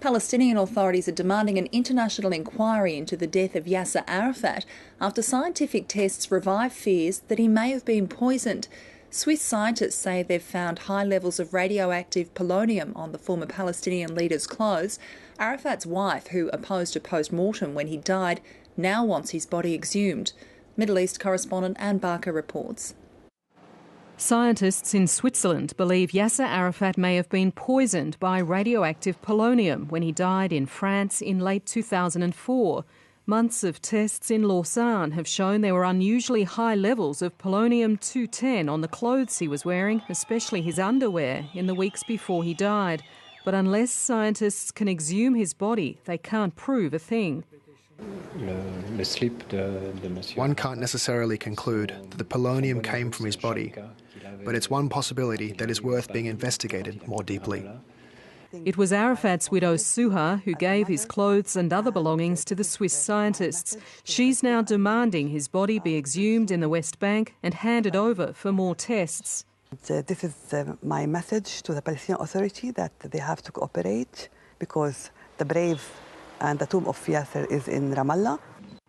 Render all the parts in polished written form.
Palestinian authorities are demanding an international inquiry into the death of Yasser Arafat after scientific tests revive fears that he may have been poisoned. Swiss scientists say they've found high levels of radioactive polonium on the former Palestinian leader's clothes. Arafat's wife, who opposed a post-mortem when he died, now wants his body exhumed. Middle East correspondent Anne Barker reports. Scientists in Switzerland believe Yasser Arafat may have been poisoned by radioactive polonium when he died in France in late 2004. Months of tests in Lausanne have shown there were unusually high levels of polonium-210 on the clothes he was wearing, especially his underwear, in the weeks before he died. But unless scientists can exhume his body, they can't prove a thing. One can't necessarily conclude that the polonium came from his body, but it's one possibility that is worth being investigated more deeply. It was Arafat's widow Suha who gave his clothes and other belongings to the Swiss scientists. She's now demanding his body be exhumed in the West Bank and handed over for more tests. This is my message to the Palestinian Authority that they have to cooperate because the brave and the tomb of Yasser is in Ramallah.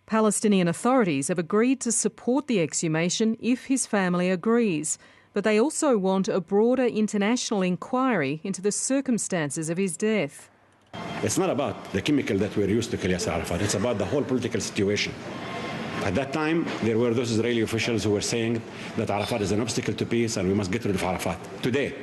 Palestinian authorities have agreed to support the exhumation if his family agrees, but they also want a broader international inquiry into the circumstances of his death. It's not about the chemical that were used to kill Yasser Arafat, it's about the whole political situation. At that time, there were those Israeli officials who were saying that Arafat is an obstacle to peace and we must get rid of Arafat. Today,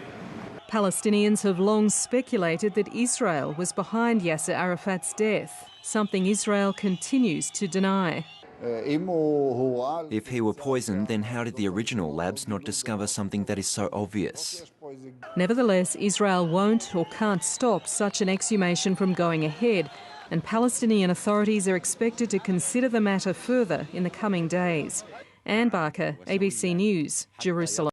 Palestinians have long speculated that Israel was behind Yasser Arafat's death, something Israel continues to deny. If he were poisoned, then how did the original labs not discover something that is so obvious? Nevertheless, Israel won't or can't stop such an exhumation from going ahead, and Palestinian authorities are expected to consider the matter further in the coming days. Anne Barker, ABC News, Jerusalem.